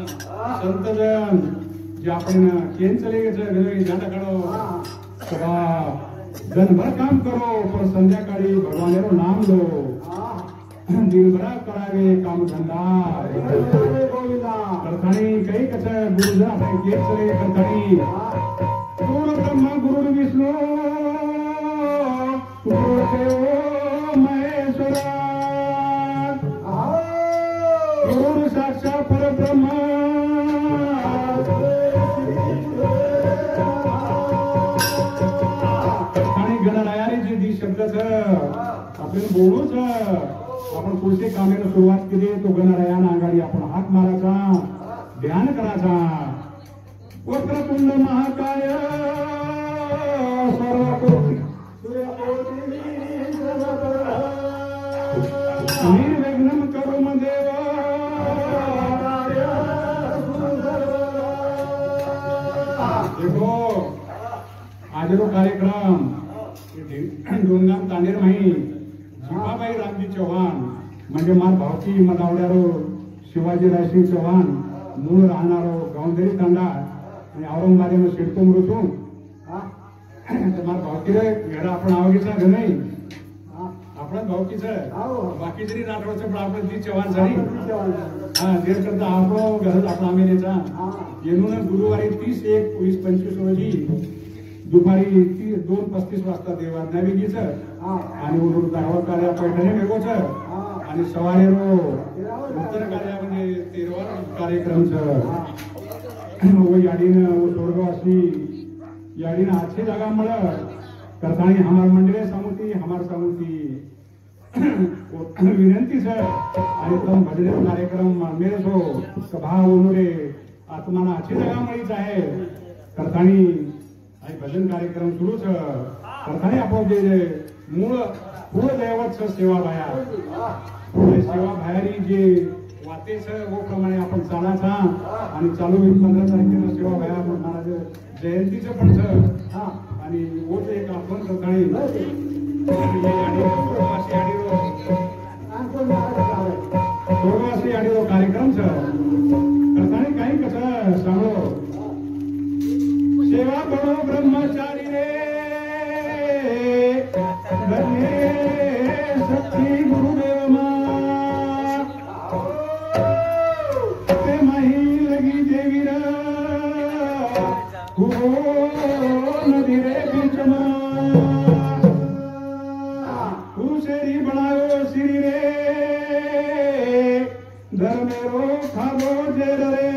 संतजन जे आपण केन चले गए जाता करो दिन भर काम करो पर संध्याकाळी भगवानेरो नाम लो दिन भरा करावे काम धंदा करतानी काही कसं गुरुजन आपण केन चले करतानी गुरु ब्रह्मा गुरु विष्णू गुरुदेव महेश्वरा गुरु साक्षात परब्रह्म आणि गणरायाने जे दी शब्दाचं आपल्याला बोलूच आपण पुढचे कामाला सुरुवात केली तो गणरायाना आघाडी आपण हात मारायचा ध्यान करायचा वक्रतुंड महाकाय निर्विघ्नं करोमि देव देखो आज रो कार्यक्रम डोंगाम तानेर माही जीवाबाई रामजी चव्हाण म्हणजे मार भावकी मदावड्यारो शिवाजी रायसिंग चव्हाण मूळ राहणारो गावदेरी तांडा आणि औरंगाबाद शिडको मृतू मार भावकी रे येडा आपण आवडीचा घर नाही आपण भावकीचं बाकी जरी राठोडचं पण आपण ती चव्हाण झाली हा देर करता आपण घरात आपण आम्ही येणून गुरुवारी 30/1/2025 रोजी दुपारी 2:35 वाजता देवा नैवेद्यचं आणि उलट दावा कार्य पैठणे मेघोचं आणि सवारी रो उत्तर कार्य म्हणजे 13वा कार्यक्रमचं याडीनं स्वर्गवासी याडीनं आजची जागा मला करतानी हमार मंडळे सामुती हमार सामुती विनंती सर आणि तुम भजन कार्यक्रम मेरे सो सभा उन्होंने आत्माना अच्छी जगह मळीच आहे करतानी आणि भजन कार्यक्रम सुरूच करतानी आपण जे मूळ दैवत सेवा भाया सेवा भायारी जे वातेच वो प्रमाणे आपण चालाचा आणि चालू 15 तारखेला सेवा भाया महाराज जयंतीचं पण आणि वोच एक आपण करतानी सोळवासी आडिओ कार्यक्रम करतानी काही कसं सांगो सेवा बडो ब्रह्मचारी रे धन्य शक्ती गुरुदेव ते माही लगी देवी नदी रे बीच शेरी बनायो श्री रे धर्मेरो खाबो जेर रे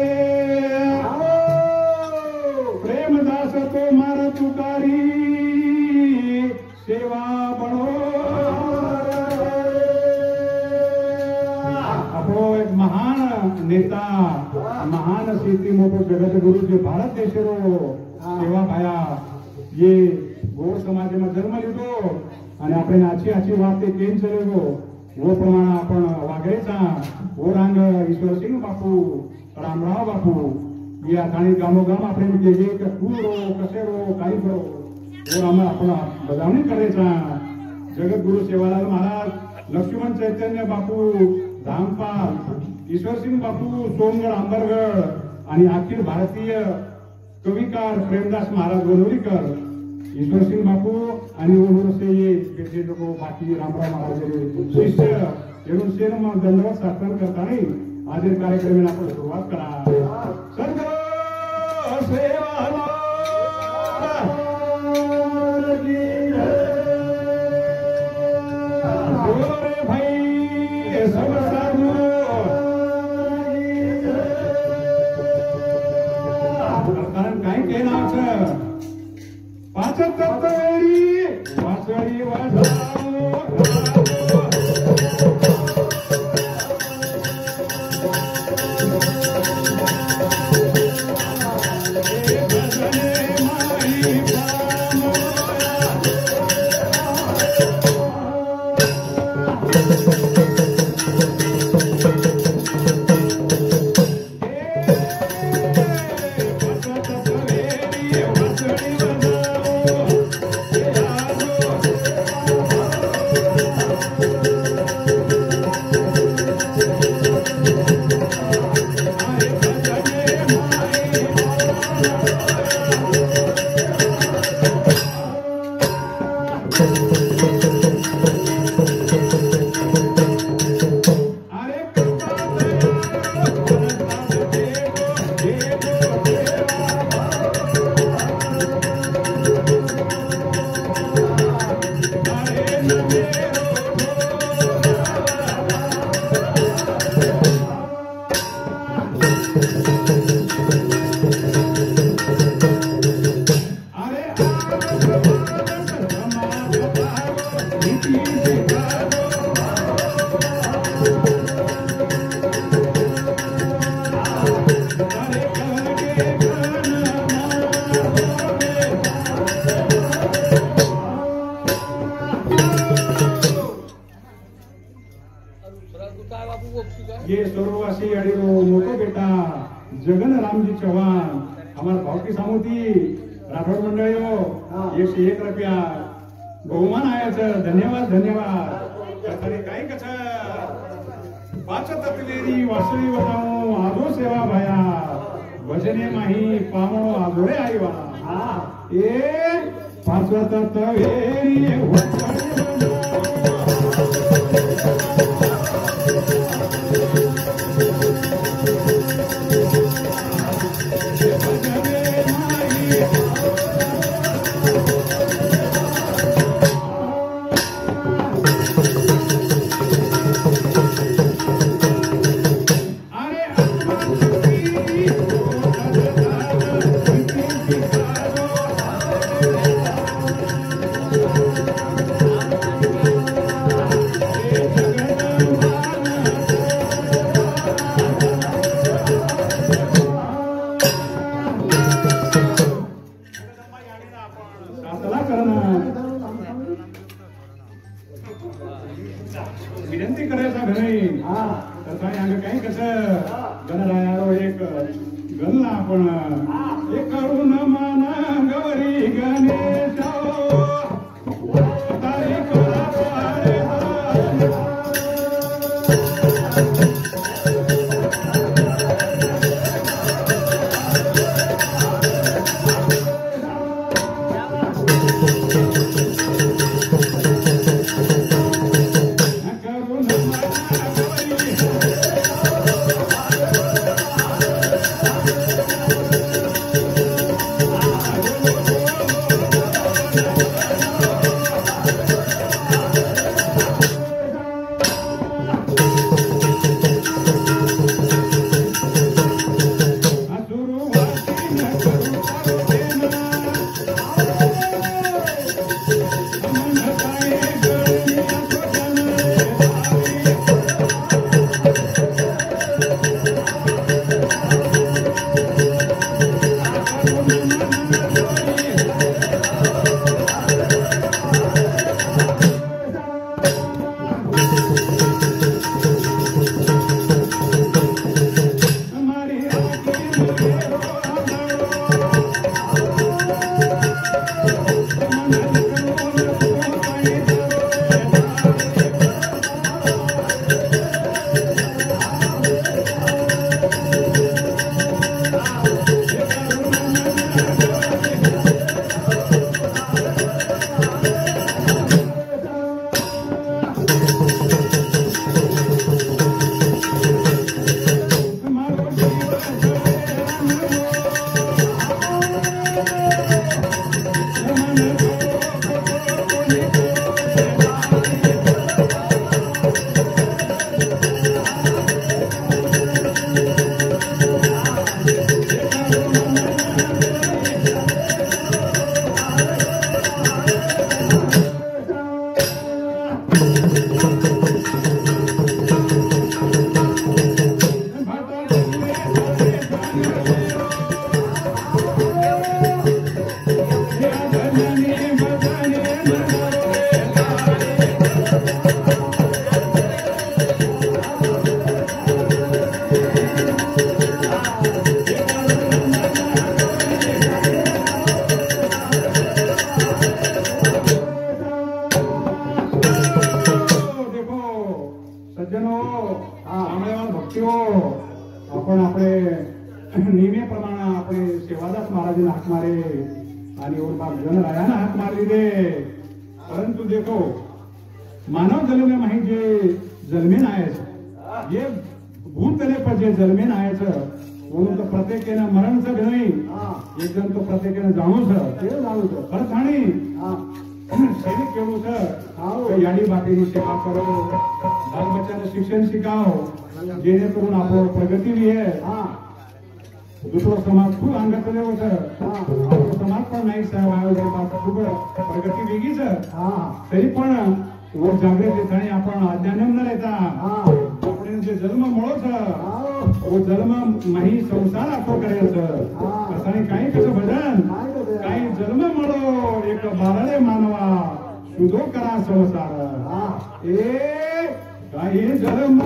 प्रेम दास तो मार तुकारी सेवा बनो आपो एक महान नेता महान शेती मोठो जगत गुरु जे भारत देशरो सेवा भाया ये गो समाज में जन्म लीधो आणि आपण आची वाद ते केन चलेगो वो प्रमाण आपण वागयचा वो रांग ईश्वरसिंह बापू रामराव बापू या ठिकाणी गामोगाम आपण जे जे पूरो कसेरो काही करो वो राम आपण बजावणी करायचा जगद्गुरु सेवालाल महाराज लक्ष्मण चैतन्य बापू धामपाल ईश्वरसिंह बापू सोमगड आंबरगड आणि अखिल भारतीय कविकार प्रेमदास महाराज गोनवलीकर ईश्वर सिंह बापू आणि उन्होंने से ये बेटे लोग बाकी रामराव महाराज शिष्य येऊन सेन मग दंडवत साधन करताना आज कार्यक्रम आपण सुरुवात करा सद्गुरु सेवा रे भाई सब साधु कारण काय केलं पाच तत्वेरी वाचडी वाजाओ वासी अड़ियो मोको बेटा जगन रामजी चौहान हमारा भाव की सामूती राठोड मंडळीओ 101 रुपया बहुमान आयाचं धन्यवाद धन्यवाद कथाने काय कथा पाच तत्वेरी वासळी वजाओ आजो सेवा भाया भजने माही पामो आजोरे आईवा ए पाच तत्वेरी विनंती करायचा घरी तर काय अंग काही कसं गणरायारो एक गणला आपण एक करून माना गौरी गणेश आपण आपले नेहमीप्रमाणे आपले सेवादास महाराजांना हाक मारे आणि और बाप गणरायाना हाक मारली दे परंतु देखो मानव जन्मे माही जे जन्मेन आहेच ये भूतले पर जे जन्मेन आहेच म्हणून तो प्रत्येकाने मरणचं नाही एक जण तो प्रत्येकाने जाणूच ते जाणूच खरंच आणि सैनिक केवढू सर याडी बाकीनी सेवा करो बाल बच्चाने शिक्षण शिकाव जेणेकरून आपण प्रगती बी आहे दुसरा समाज खूप अंगातले होत समाज पण नाही खूप प्रगती वेगळीच तरी पण वर जागृत आणि आपण अज्ञान न रहता आपण जे जन्म मुळोच जन्म नाही संसार आपण करायचं असं काही कसं भजन काही जन्म मुळो एक बाराळे मानवा सुधो करा संसार ए काही जन्म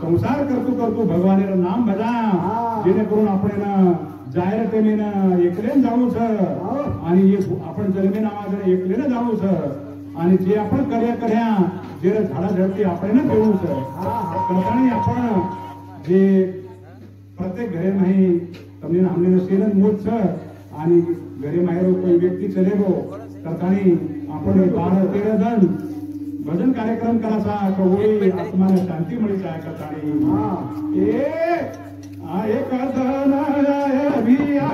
संसार करतो करतो भगवानेर नाम भजा जेणेकरून आपण जाहीरतेने एकलेन जाणूच आणि आपण जन्मे नावाजर एकलेन जाणूच आणि जे आपण कर्या जे झाडा झडती आपण घेऊच आणि आपण जे प्रत्येक घरे नाही તમને हमने सेलन मोच आणि घरे माहेर कोई व्यक्ती चले गो करतानी आपण 12-13 जण भजन कार्यक्रम करायचा कवळी आत्माला शांती मिळायची आहे करतानी एक धन अभिया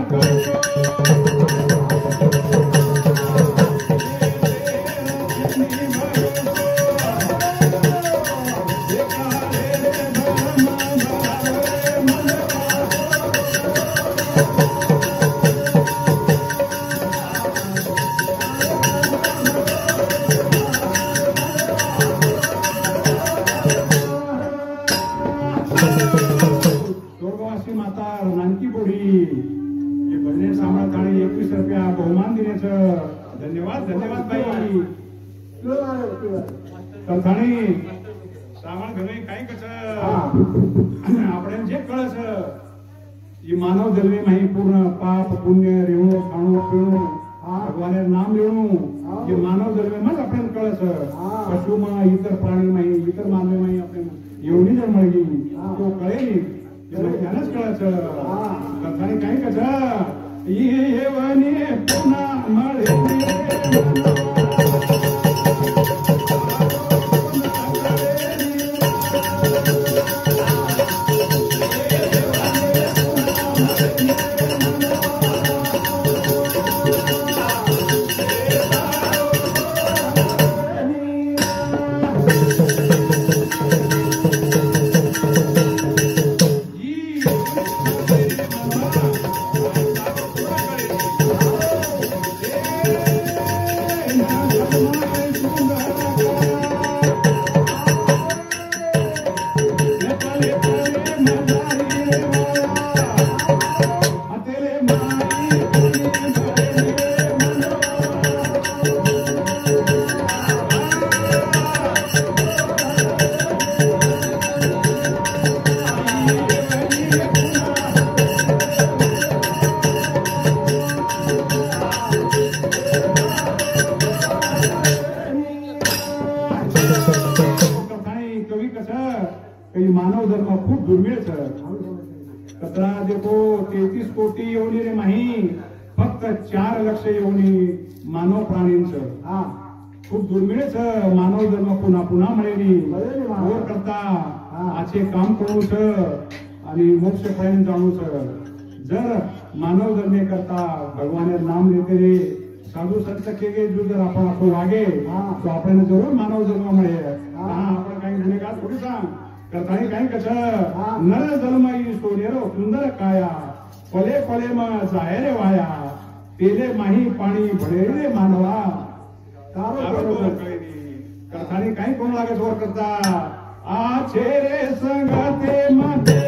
धन्यवाद बाई तरथाणी श्रावण घणे काय कस आपण जे कळस ही मानव जन्मे माही पूर्ण पाप पुण्य रेणू खाणू पिणू भगवान नाम लेणू जे मानव जन्मे मग आपण कळस पशु इतर प्राणी माही इतर मानव माही आपण एवढी जर मळगी तो कळेल त्यालाच कळस तरथाणी काय कस येवने पुन्हा मळे मानव धर्म खूप दुर्मिळ कचरा देखो 33 कोटी येवणी रे माही फक्त 4 लक्ष येवणी मानव प्राणींचं खूप दुर्मिळच मानव धर्म पुन्हा पुन्हा मिळेली वर करता आचे काम करूच आणि मोक्ष पर्यंत जाणूच जर मानव धर्मे करता भगवान नाम लेते रे साधू संत के जो जर आपण आपको वागे तो आपण जरूर मानव धर्म मिळेल आपण काही गुन्हेगार थोडी सांग करतानी काय कसं नर जन्माई सोनेरो सुंदर काया पले पले मग जाय रे वाया पेले माही पाणी भळे रे मानवा करतानी काय कोण लागत वर करता आछे रे संगते मध्ये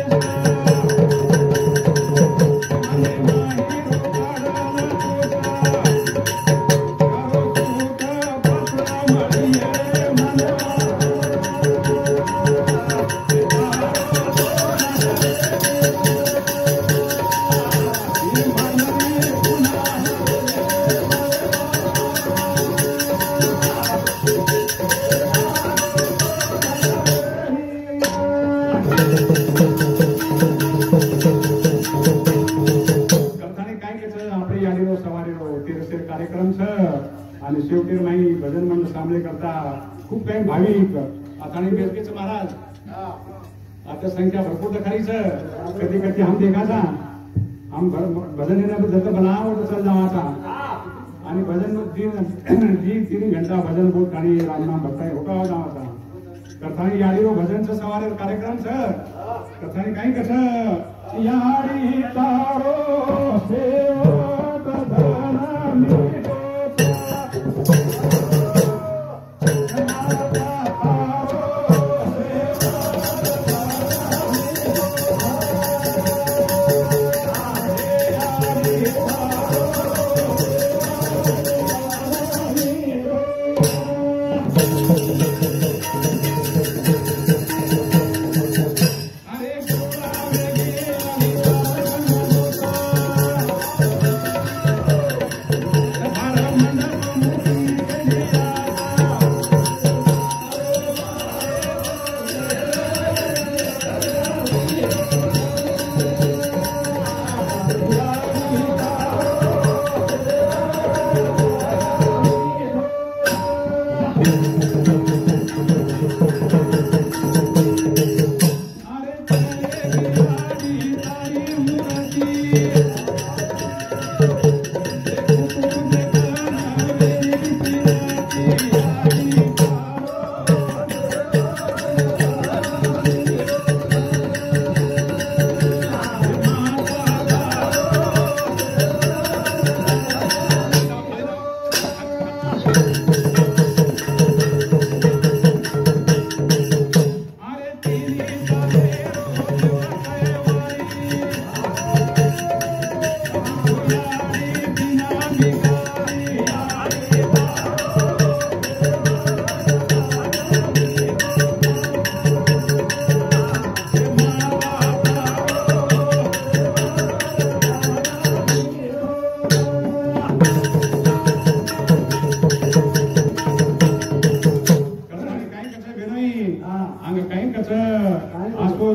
सामने करता खूप काही भाविक आता आणि बेरकेच महाराज आता संख्या भरपूर तर खरीच कधी कधी हम देखाचा हम भजन जसं बनाव चल जावाचा आणि भजन तीन घंटा भजन बोल आणि रामनाम भक्ताई होता जावाचा कथानी याडी रो भजनचं सवार कार्यक्रम सर कथानी काही कसं याडी तारो सेवक धना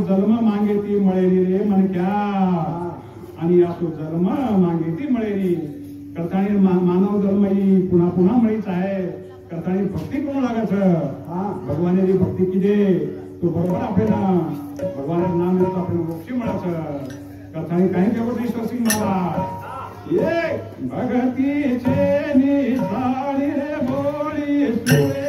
जन्म मागे ती मळेली रे मनक्या आणि असो जन्म मागे ती मळेली करतानी मानव जन्म ही पुन्हा पुन्हा मळीच आहे करतानी भक्ती कोण लागायचं भगवानाची भक्ती किती तो बरोबर आपल्याला भगवानाचं नाम घेतो आपल्याला मोक्ष मिळायचं करतानी काही केवळ ईश्वर सिंग महाराज ये भगतीचे निसाळी रे बोळी सुरे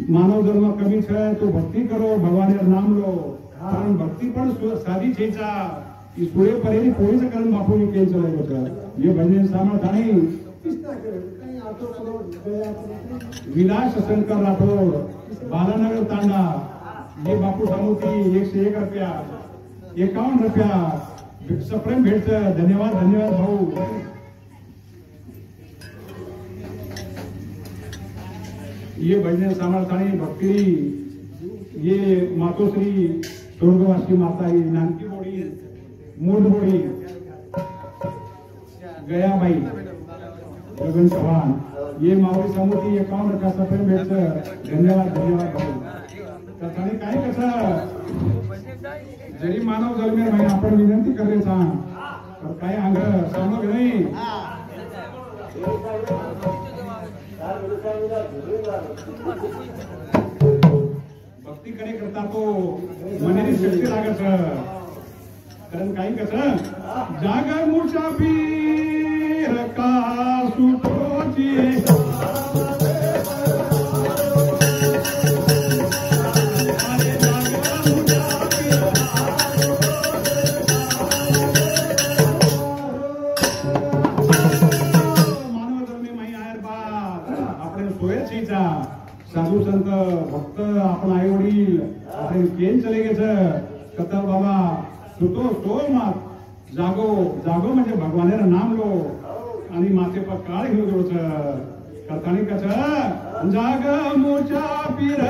मानव जन्म कमी है तो भक्ति करो भगवान नाम लो कारण भक्ति पण साधी छेचा की सोये परेली पोळीचं कारण बापूने केलं चलाय होतं ये भजन सामळ थाणी विलास शंकर राठोड बालानगर तांडा ये बापू सामूती 101 रुपया 51 रुपया सप्रेम भेट धन्यवाद धन्यवाद भाऊ ये भजन सामर्थानी भक्ति ये मातोश्री स्वर्गवासी माता ही नानकी बोड़ी मूड बोड़ी गया भाई गगन चौहान ये मावळी समुती 51 रुपया सप्रेम भेट धन्यवाद धन्यवाद भाऊ त्याने काय कसं जरी मानव जन्मे भाई आपण विनंती करायचा तर काय अंग सांगू नाही भक्तीकडे करता तो मनाने शक्ती लागत कारण काही कसं जाग मुसाफिर का सुटोची साधू संत भक्त आपण आई वडील आपण केन चले गेच कतर बाबा सुतो तो मात जागो जागो म्हणजे भगवानेर नाम लो आणि माथे पर काळ घेऊ दोच करतानी कस जाग मोचा पीर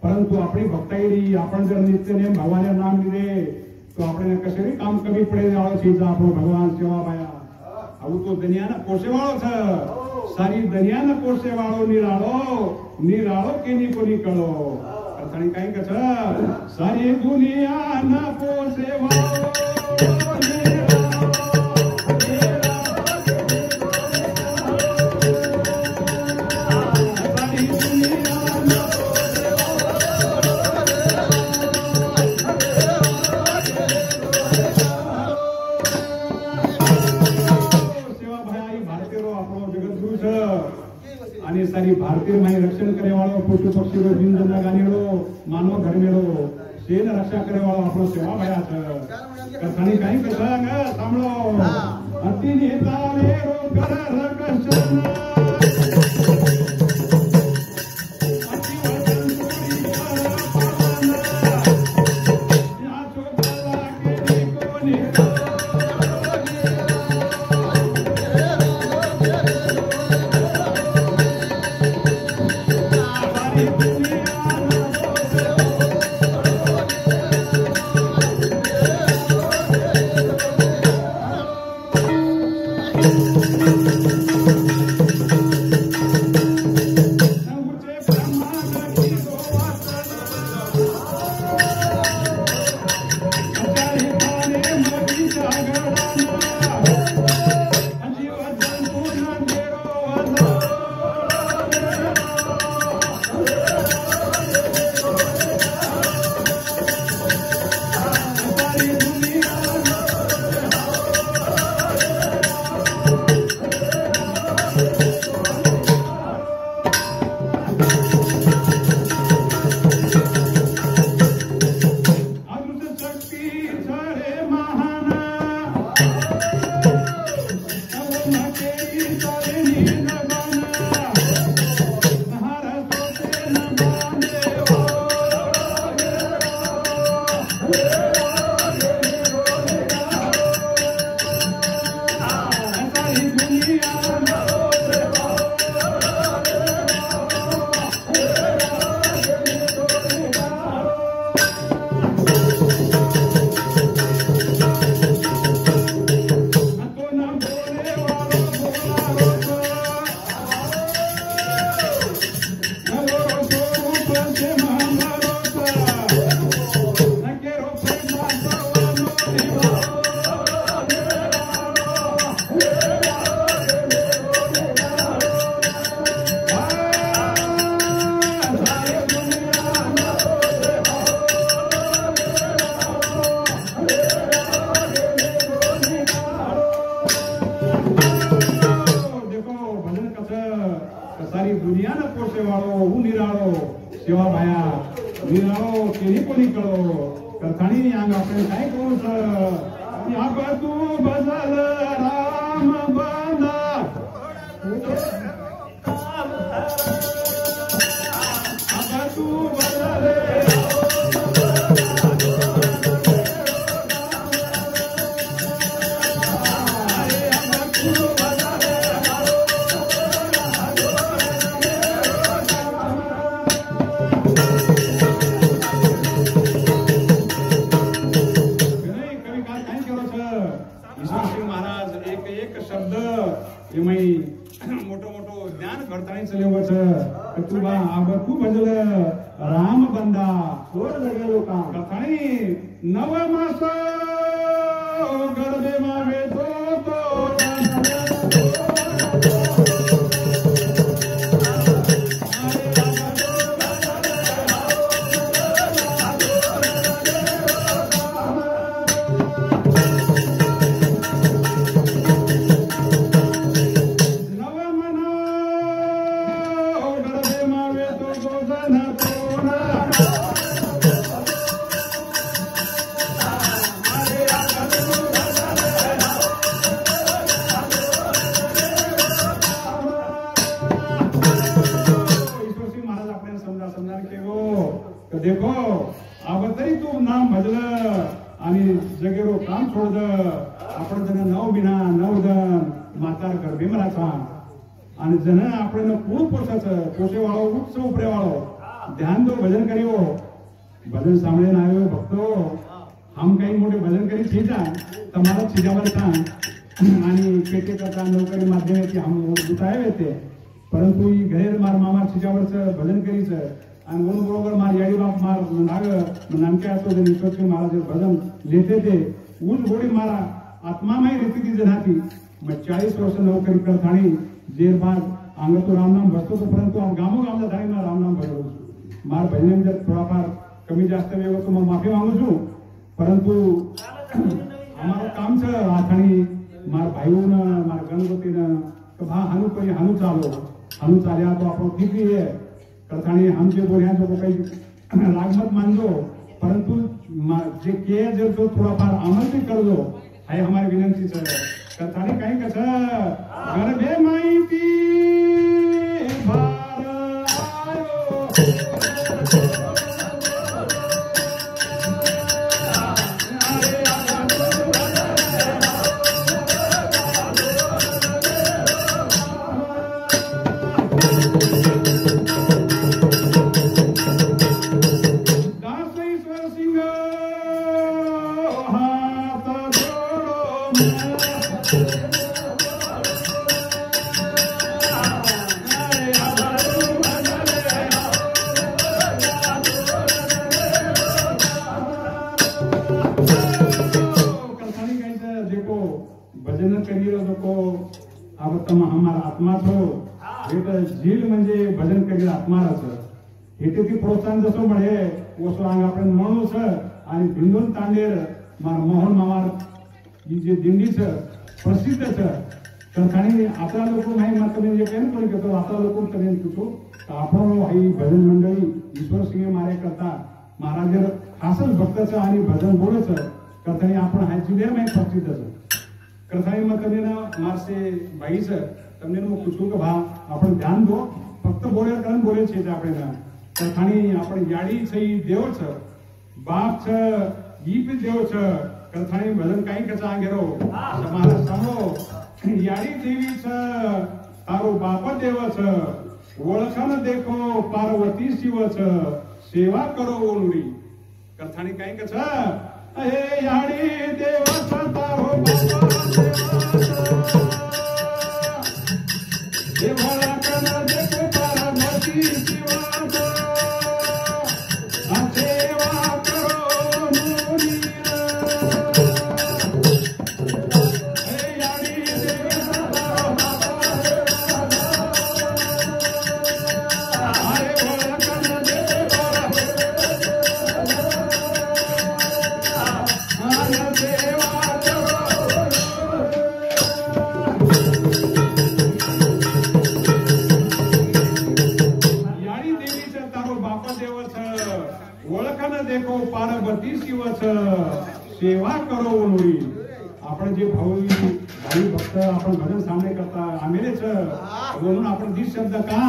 परंतु अपनी भक्ताई आपण जर नित्य नेम भगवान नाम लिधे तो अपने कसे काम कमी पड़े सीधा आपो भगवान सेवा पाया आવું તો દુનિયાના પોષેવાળો છે સારી દુનિયાના પોષેવાળો નિરાળો કેની કોની કળો અર્થાણી કાઈ કે છે સારી દુનિયાના પોષેવાળો आणि सारी भारतीय माई रक्षण करे वाळो पशु पक्षी रो जीव जंगल गानेड़ो मानव धर्मेड़ो सेन रक्षा करे वाळो आपणो सेवा भया छ कथानी काई कसंग सांभळो अति नेताले रो कर रक्षण દુનિયાના પોષે વાળો હું નિરાળો સેવા ભાયા નિરાળો કેની કોની કરો કથાણી આંગ આપણે કાંઈ કહું છે આ બધું બદલ રામ બંધા આ બધું બદલે मोटो मोटो ज्ञान घडताना चलेव तू बा आब खूप भजल राम बंदा सोड लगे लोका कथाणी नव मास गरबे मावे तो देखो अब तरी तू नाम भजल आणि जगेरो काम सोड आपण जण नव बिना नव जण म्हातार गरबे मराचा आणि जण आपण खूप पोषाचं पोषे वाळो उत्सव उपरे वाळो ध्यान दो भजन करियो भजन सामने ना आयो भक्तो हम काही मोठे भजन करी छीजा तुम्हाला छीजावर सांग आणि पेटे करता नोकरी माध्यमाची हम उताय येते परंतु ही गैर मार मामा छीजावरचं भजन करीचं आणि म्हणून बरोबर मार याडी बाप मार नाग नामके असतो ते निश्चित महाराज भजन लेते ते ऊन गोडी मारा आत्मा माही रीती ती जनाती मग 40 वर्ष नोकरी करतानी जेर बाद अंगतो रामनाम बसतो तो परंतु गामो गामला धाई ना रामनाम भजवू मार भजने जर थोडाफार कमी जास्त वेळ होतो मग माफी मागू છું परंतु અમારું કામ છે આથાણી માર ભાઈઓને માર ગણપતિને તો ભા હાનું કરી હાનું ચાલ્યા તો આપણો ઠીક છે कथाणी आमचे बोऱ्यांचं काही लागमत मानजो परंतु जे के जर तो थोडाफार आमंत्रित करजो आहे हमारी विनंती सर कथाणी काही कसं गरबे माहिती भजन करियो नको अब तम हमारा आत्मा छो हे तर झील म्हणजे भजन करियो आत्माराच हे ते प्रोत्साहन जसो बढे ओसो अंग आपण म्हणू छ आणि भिंडून तांडेर मार मोहन मामार ही जे दिंडी छ प्रसिद्ध छ कथाणी आपला लोक नाही मत म्हणजे केन कोण घेतो आपला लोक करेन तुतो आपण ही भजन मंडळी ईश्वर सिंह मारे करता महाराज खासच भक्तच आणि भजन बोलच कथाणी आपण हाची देर में प्रसिद्ध छ कथाई में कभी ना मार से भाई सर तमने मैं पूछूं कि भा अपन ध्यान दो फक्त बोले कारण बोले छे આપણે ના कथानी आपण याडी છે देव छ बाप छ गीत देव छ कथानी भजन काही कसा आंगेरो समारा समो याडी देवी छ तारो बाप देव छ ओळखन देखो पार्वती शिव छ सेवा करो ओनुडी कथानी काही कसा हे याडी देव छ तारो देवाला कना देखो पार्वती शिवा सेवा करो मुनीरा हे याडी देव अरे भोला कना देखो सेवा करो ओळखन देखो पार्वती शिवच सेवा करो नुरी. आपण जे भाई भक्त आपण भजन सामने करता आमेलेच म्हणून आपण दी शब्द का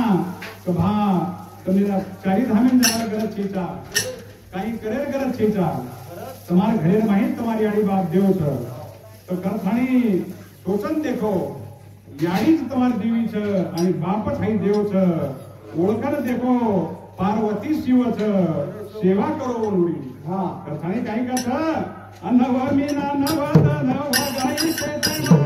भा तुम्हाला चारी धामेन जाणार गरज छेचा काही करेल गरज छेचा तुम्हारे घरे माहित तुम्हारी आड़ी बाप देव छ तो करथाणी सोचन देखो याडीच तुम्हारी देवी छ आणि बापच हाई देव छ. ओळखन देखो पार्वती शिव छ सेवा करो नुरी. हा करथाणी काही कस अनव मीना नवदन वगाई चेतना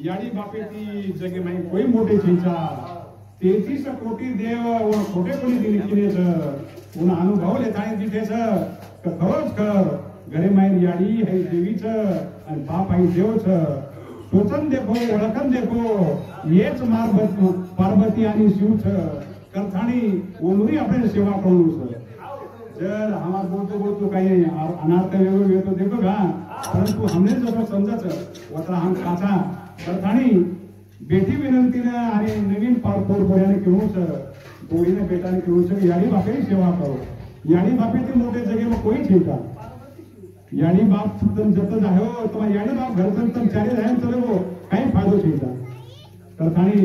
याडी बापेती जगे माही कोई मोठे छेचा 33 कोटी देव व खोटे कोणी दिली किनेच उन अनुभव लेताय दितेच खरोच कर घरे माही याडी है देवीच आणि बाप आहे देवच. सोचन देखो ओळखन देखो येच मार्ग पार्वती आणि शिवच करथाणी ओनुरी आपण सेवा करू सर. जर हमार बोलतो काही अनार्थ वेगळं येतो देखो का परंतु हमने जसं समजच वता हम काचा करथाणी बेटी विनंतीने आणि नवीन पोरपोऱ्याने घेऊनच गोडीने बेटाने घेऊनच याडी बापेची सेवा करो. याडी बापेचे मोठे जगे मग कोई ठेका याडी बाप तुम जत जायो तुम्हाला याडी बाप घरचं तुम चारे जायन चलो काही फायदो ठेका. करथाणी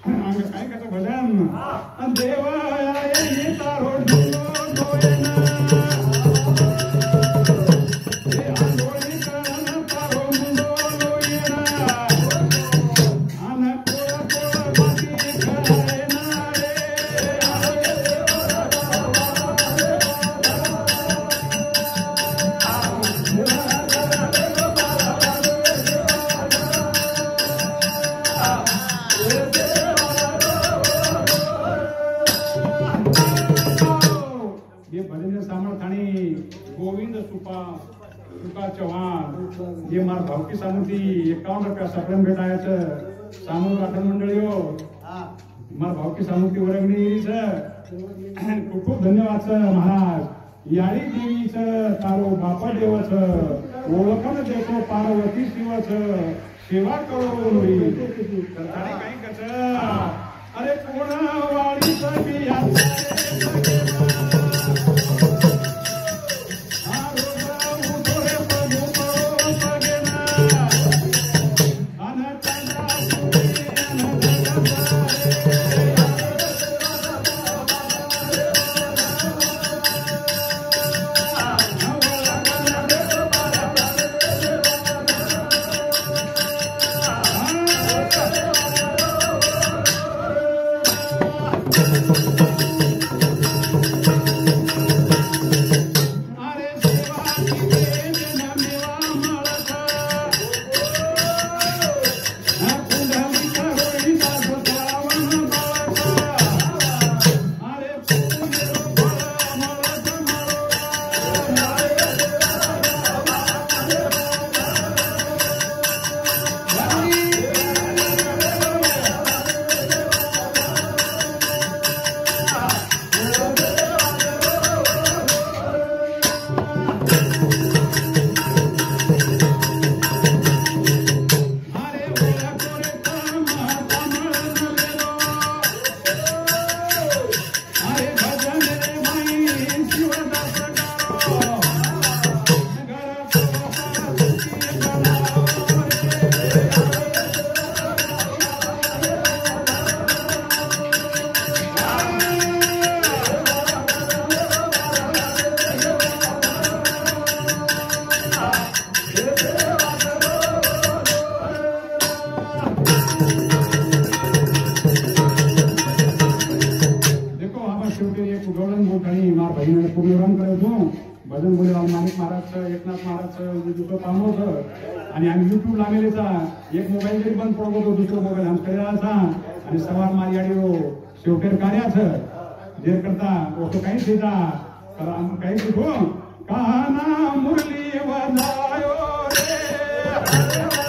अंग काय कसं भजन देवा येता रोड गोविंद सुका चव्हाण जे मार भावकी सामुती 51 रुपया सप्रेम भेटायचं सामूहिक आठवण मंडळी हो मार भावकी सामुती वर्गणी खूप खूप धन्यवाद सर. महाराज याडी देवीच तारो बापा देवच ओळखन देखो पार्वती शिवच सेवा करो काही कस अरे कोण वाडी भजन बोले माणिक महाराजचं एकनाथ महाराजचं दुसरं काम होतं आणि आम्ही युट्यूब लागलेचा एक मोबाईल जरी बंद पडत होतो दुसरं मोबाईल आमच्या असा आणि सवार मारी आडी शेवटेर कार्याचं जे करता तो काहीच येता तर आम्ही काही शिकू काना मुरली वाजायो रे